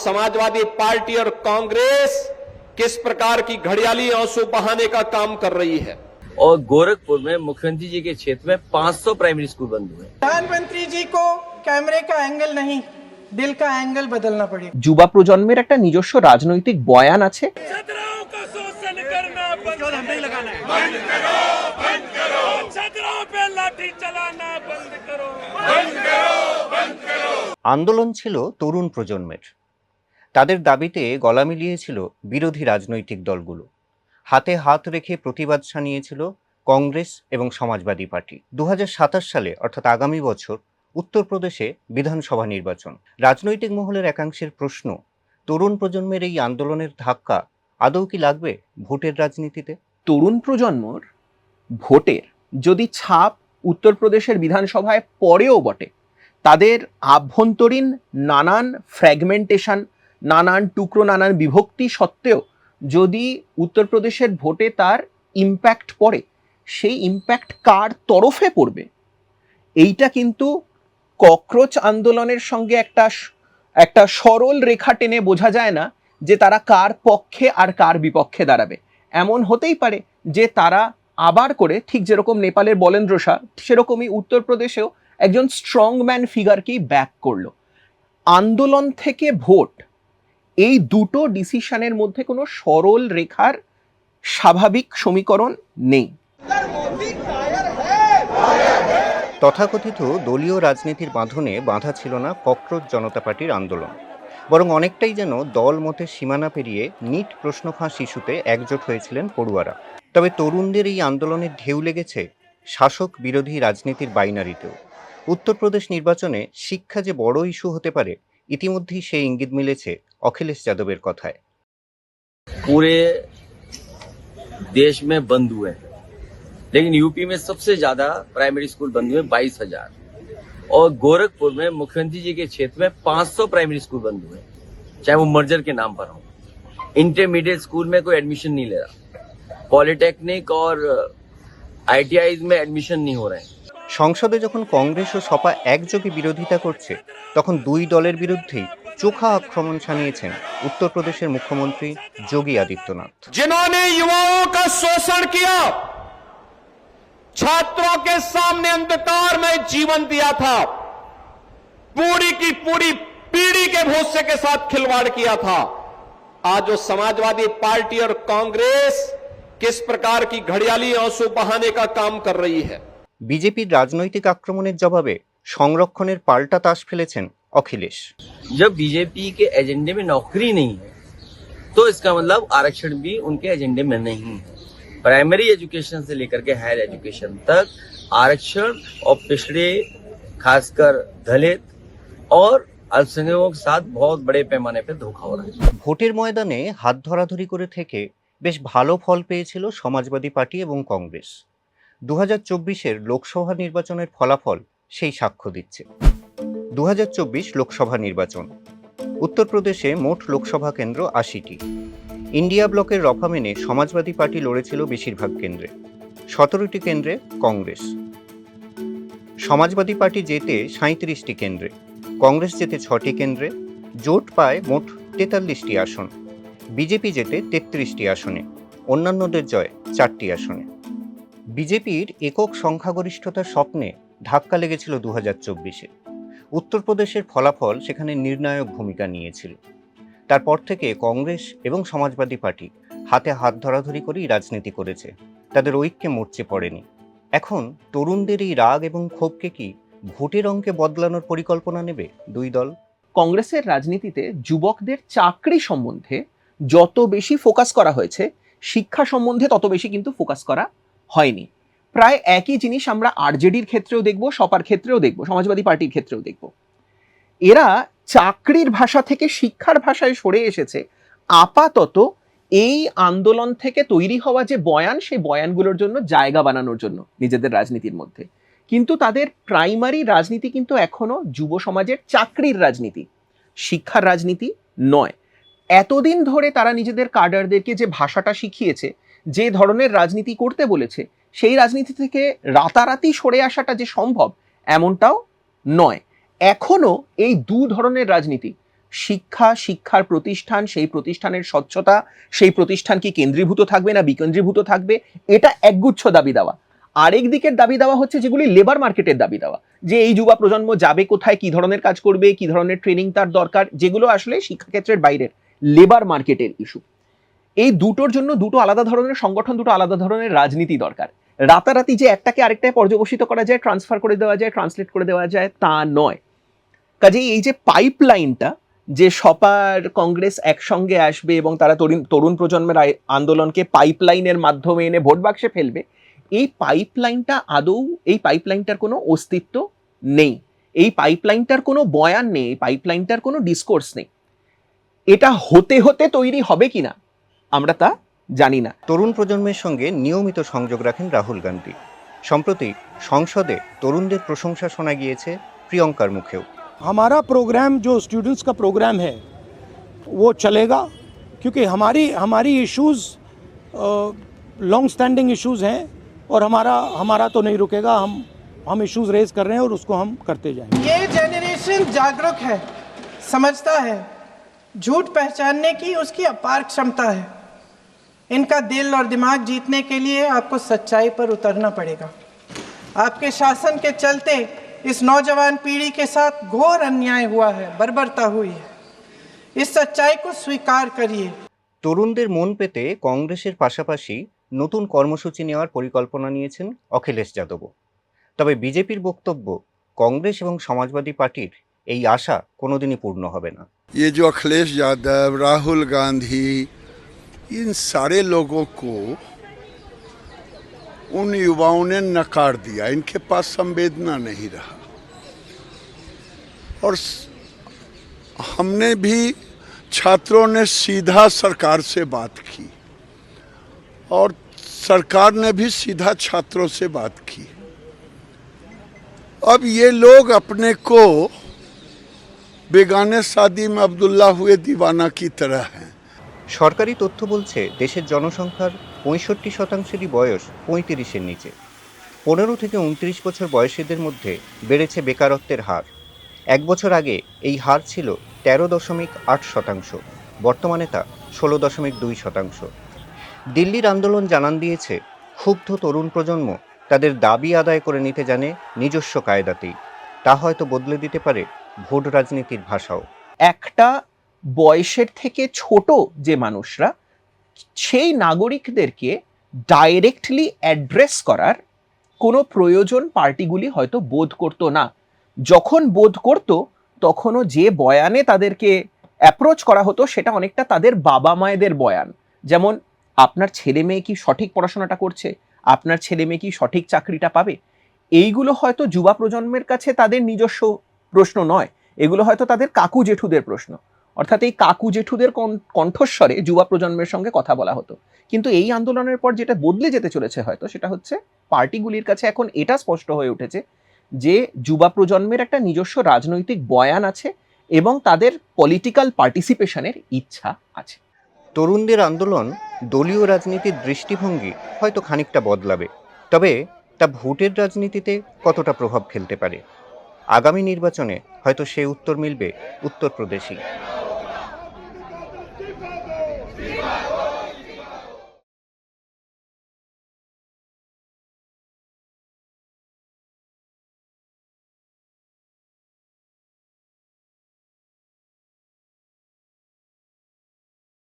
Samajwadi party और कांग्रेस किस प्रकार की घड़ियाली आंसू बहाने का काम कर रही है। और गोरखपुर में मुख्यमंत्री जी के क्षेत्र में 500 प्राइमरी स्कूल बंद हुए। प्रधानमंत्री जी को कैमरे का एंगल नहीं, दिल का एंगल बदलना पड़ेगा। যুবা প্রজন্মের একটা নিজস্ব রাজনৈতিক বয়ান আছে। छात्राओं का शोषण करना बंद करो, छात्राओं पे लाठी चलाना बंद करो। আন্দোলন ছিল তরুণ প্রজন্মের। তাদের দাবিতে গলা মিলিয়েছিল বিরোধী রাজনৈতিক দলগুলো। হাতে হাত রেখে প্রতিবাদ জানিয়েছিল কংগ্রেস এবং সমাজবাদী পার্টি। 2027 সালে অর্থাৎ আগামী বছর উত্তরপ্রদেশে বিধানসভা নির্বাচন। রাজনৈতিক মহলের একাংশের প্রশ্ন, তরুণ প্রজন্মের এই আন্দোলনের ধাক্কা আদৌ কি লাগবে ভোটের রাজনীতিতে? তরুণ প্রজন্মর ভোটের যদি ছাপ উত্তরপ্রদেশের বিধানসভায় পড়েও বটে, তাদের আভ্যন্তরীণ নানান ফ্র্যাগমেন্টেশন, নানান টুকরো, নানান বিভক্তি সত্ত্বেও যদি উত্তরপ্রদেশের ভোটে তার ইম্প্যাক্ট পড়ে, সেই ইম্প্যাক্ট কার তরফে পড়বে এইটা কিন্তু ককরোচ আন্দোলনের সঙ্গে একটা সরল রেখা টেনে বোঝা যায় না যে তারা কার পক্ষে আর কার বিপক্ষে দাঁড়াবে। এমন হতেই পারে যে তারা আবার করে, ঠিক যেরকম নেপালের বলেন্দ্র শাহ, সেরকমই উত্তরপ্রদেশেও একজন স্ট্রংম্যান ফিগারকেই ব্যাক করলো। আন্দোলন থেকে ভোট, এই দুটো ডিসিশনের মধ্যে কোনো সরল রেখার স্বাভাবিক সমীকরণ নেই। তথাকথিত দলীয় রাজনীতির বাঁধনে বাঁধা ছিল না ককরোচ জনতা পার্টির আন্দোলন, বরং অনেকটাই যেন দল মতের সীমানা পেরিয়ে নিট প্রশ্ন ফাঁস ইস্যুতে একজোট হয়েছিলেন পড়ুয়ারা। তবে তরুণদের এই আন্দোলনের ঢেউ লেগেছে শাসক বিরোধী রাজনীতির বাইনারিতেও। উত্তরপ্রদেশ নির্বাচনে শিক্ষা যে বড় ইস্যু হতে পারে, ইতিমধ্যেই সেই ইঙ্গিত মিলেছে অখিলেশ যাদবের কথায়। पूरे देश में बंद हुए हैं, लेकिन यूपी में सबसे ज्यादा प्राइमरी स्कूल बंद हुए 22,000। और गोरखपुर में मुख्यमंत्री जी के क्षेत्र में 500 प्राइमरी स्कूल बंद हुए, चाहे वो मर्जर के नाम पर हो। इंटरमीडिएट स्कूल में कोई एडमिशन नहीं ले रहा, पॉलिटेक्निक और आईटीआईज में एडमिशन नहीं हो रहे हैं। সংসদে যখন কংগ্রেস ও সপা একযোগে বিরোধিতা করছে, তখন দুই দলের বিরুদ্ধেই চোখা আক্রমণ শানিয়েছেন উত্তরপ্রদেশের মুখ্যমন্ত্রী যোগী আদিত্যনাথ। जिन्होंने युवाओं का शोषण किया, छात्रों के सामने अंधकार में जीवन दिया था, पूरी की पूरी पीढ़ी के भरोसे के साथ खिलवाड़ किया था, आज वो समाजवादी पार्टी और कांग्रेस किस प्रकार की घड़ियाली आंसू बहाने का काम कर रही है। বিজেপির রাজনৈতিক আক্রমণের জবাবে সংরক্ষণের পাল্টা তাস ফেলেছেন অখিলেশ। जब बीजेपी के एजेंडे में नौकरी नहीं है, तो इसका मतलब आरक्षण भी उनके एजेंडे में नहीं है। प्राइमरी एजुकेशन से लेकर के हायर एजुकेशन तक आरक्षण और पिछड़े, खासकर दलित और अल्पसंख्यकों के साथ बहुत बड़े पैमाने पर धोखा हो रहा है। ভোটের ময়দানে হাত ধরাধরি করে থেকে বেশ ভালো ফল পেয়েছিল সমাজবাদী পার্টি এবং কংগ্রেস। 2024-এর লোকসভা নির্বাচনের ফলাফল সেই সাক্ষ্য দিচ্ছে। 2024 লোকসভা নির্বাচন, উত্তরপ্রদেশে মোট লোকসভা কেন্দ্র 80টি। ইন্ডিয়া ব্লকের রফা মেনে সমাজবাদী পার্টি লড়েছিল বেশিরভাগ কেন্দ্রে, 17টি কেন্দ্রে কংগ্রেস। সমাজবাদী পার্টি জেতে 37টি কেন্দ্রে, কংগ্রেস জেতে 6টি কেন্দ্রে, জোট পায় মোট 43টি আসন। বিজেপি জেতে 33টি আসনে, অন্যান্যদের জয় 4টি আসনে। বিজেপির একক সংখ্যাগরিষ্ঠতার স্বপ্নে ধাক্কা লেগেছিল 2024-এ। উত্তরপ্রদেশের ফলাফল সেখানে নির্ণায়ক ভূমিকা নিয়েছিল। তারপর থেকে কংগ্রেস এবং সমাজবাদী পার্টি হাতে হাত ধরাধরি করেই রাজনীতি করেছে, তাদের ঐক্যে মরচে পড়েনি। এখন তরুণদের এই রাগ এবং ক্ষোভকে কি ভোটের অঙ্কে বদলানোর পরিকল্পনা নেবে দুই দল? কংগ্রেসের রাজনীতিতে যুবকদের চাকরি সম্বন্ধে যত বেশি ফোকাস করা হয়েছে, শিক্ষা সম্বন্ধে তত বেশি কিন্তু ফোকাস করা হয়নি। প্রায় একই জিনিস আমরা আরজেডির ক্ষেত্রেও দেখব, সপার ক্ষেত্রেও দেখব, সমাজবাদী পার্টির ক্ষেত্রেও দেখব। এরা চাকরির ভাষা থেকে শিক্ষার ভাষায় সরে এসেছে আপাতত এই আন্দোলন থেকে তৈরি হওয়া যে বয়ান, সেই বয়ানগুলোর জন্য জায়গা বানানোর জন্য নিজেদের রাজনীতির মধ্যে। কিন্তু তাদের প্রাইমারি রাজনীতি কিন্তু এখনো যুব সমাজের চাকরির রাজনীতি, শিক্ষার রাজনীতি নয়। এতদিন ধরে তারা নিজেদের কাডারদেরকে যে ভাষাটা শিখিয়েছে, যে ধরনের রাজনীতি করতে বলেছে, সেই রাজনীতি থেকে রাতারাতি সরে আসাটা যে সম্ভব এমনটাও নয়। এখনো এই দু ধরনের রাজনীতি, শিক্ষা, শিক্ষার প্রতিষ্ঠান, সেই প্রতিষ্ঠানের স্বচ্ছতা, সেই প্রতিষ্ঠান কি কেন্দ্রীভূত থাকবে না বিকেন্দ্রীভূত থাকবে, এটা একগুচ্ছ দাবি দেওয়া। আরেক দিকের দাবি দেওয়া হচ্ছে যেগুলি লেবার মার্কেটের দাবি দেওয়া, যে এই যুবা প্রজন্ম যাবে কোথায়, কি ধরনের কাজ করবে, কি ধরনের ট্রেনিং তার দরকার, যেগুলো আসলে শিক্ষাক্ষেত্রের বাইরের লেবার মার্কেটের ইস্যু। এই দুটোর জন্য দুটো আলাদা ধরনের সংগঠন, দুটো আলাদা ধরনের রাজনীতি দরকার। রাতারাতি যে একটাকে আরেকটায় পর্যবসিত করা যায়, ট্রান্সফার করে দেওয়া যায়, ট্রান্সলেট করে দেওয়া যায়, তা নয়। কাজেই এই যে পাইপলাইনটা, যে সপার কংগ্রেস একসঙ্গে আসবে এবং তারা তরুণ প্রজন্মের আন্দোলনকে পাইপলাইনের মাধ্যমে এনে ভোট বাক্সে ফেলবে, এই পাইপলাইনটা আদৌ, এই পাইপলাইনটার কোনো অস্তিত্ব নেই, এই পাইপলাইনটার কোনো বয়ান নেই, এই পাইপলাইনটার কোনো ডিসকোর্স নেই। এটা হতে হতে তৈরি হবে কিনা আমরা তা জানি না। তরুণ প্রজন্মের সঙ্গে নিয়মিত সংযোগ রাখেন রাহুল গান্ধী। সম্প্রতি সংসদে তরুণদের প্রশংসা শোনা গিয়েছে প্রিয়ঙ্কার মুখেও। हमारा प्रोग्राम जो स्टूडेंट्स का प्रोग्राम है वो चलेगा, क्योंकि हमारी इश्यूज़ लॉन्ग स्टैंडिंग इश्यूज़ हैं और हमारा तो नहीं रुकेगा। हम इश्यूज़ रेज कर रहे हैं और उसको हम करते जाएंगे। ये जेनरेशन जागरूक है, समझता है, झूठ पहचानने की उसकी अपार क्षमता है। इनका दिल और दिमाग जीतने के लिए आपको सच्चाई पर उतरना पड़ेगा। आपके शासन के चलते इस नौजवान पीढ़ी के साथ घोर अन्याय हुआ है, बर्बरता हुई है। इस सच्चाई को स्वीकार करिए। তরুণদের মন পেতে কংগ্রেসের পাশাপাশি নতুন কর্মসূচি নেওয়ার পরিকল্পনা নিয়েছেন অখিলেশ যাদবও। তবে বিজেপির বক্তব্য, কংগ্রেস এবং সমাজবাদী পার্টির এই আশা কোনোদিনই পূর্ণ হবে না। ये जो अखिलेश यादव, राहुल गांधी, इन सारे लोगों को उन युवाओं ने नकार दिया, इनके पास संवेदना नहीं रहा। और हमने भी, छात्रों ने सीधा सरकार से बात की और सरकार ने भी सीधा छात्रों से बात की। अब ये लोग अपने को बेगाने शादी में अब्दुल्ला हुए दीवाना की तरह हैं। সরকারি তথ্য বলছে দেশের জনসংখ্যার 65%-ই বয়স 35-এর নিচে। 15 থেকে 29 বছর বয়সীদের মধ্যে বেড়েছে বেকারত্বের হার। এক বছর আগে এই হার ছিল 13.8%, বর্তমানে তা 16.2%। দিল্লির আন্দোলন জানান দিয়েছে ক্ষুব্ধ তরুণ প্রজন্ম তাদের দাবি আদায় করে নিতে জানে নিজস্ব কায়দাতেই। তা হয়তো বদলে দিতে পারে ভোট রাজনীতির ভাষাও। একটা বয়সের থেকে ছোট যে মানুষরা, সেই নাগরিকদেরকে ডাইরেক্টলি অ্যাড্রেস করার কোনো প্রয়োজন পার্টিগুলি হয়তো বোধ করতো না। যখন বোধ করতো তখনও যে বয়ানে তাদেরকে অ্যাপ্রোচ করা হতো সেটা অনেকটা তাদের বাবা মায়েদের বয়ান, যেমন আপনার ছেলে মেয়ে কি সঠিক পড়াশোনাটা করছে, আপনার ছেলে মেয়ে কি সঠিক চাকরিটা পাবে। এইগুলো হয়তো যুবা প্রজন্মের কাছে তাদের নিজস্ব প্রশ্ন নয়, এগুলো হয়তো তাদের কাকু জেঠুদের প্রশ্ন। অর্থাৎ এই কাকু জেঠুদের কণ্ঠস্বরে যুবা প্রজন্মের সঙ্গে কথা বলা হতো। কিন্তু এই আন্দোলনের পর যেটা বদলে যেতে চলেছে হয়তো, সেটা হচ্ছে পার্টিগুলির কাছে এখন এটা স্পষ্ট হয়ে উঠেছে যে যুবা প্রজন্মের একটা নিজস্ব রাজনৈতিক বয়ান আছে এবং তাদের পলিটিক্যাল পার্টিসিপেশনের ইচ্ছা আছে। তরুণদের আন্দোলন দলীয় রাজনীতির দৃষ্টিভঙ্গি হয়তো খানিকটা বদলাবে, তবে তা ভোটের রাজনীতিতে কতটা প্রভাব ফেলতে পারে, আগামী নির্বাচনে হয়তো সে উত্তর মিলবে উত্তরপ্রদেশেই।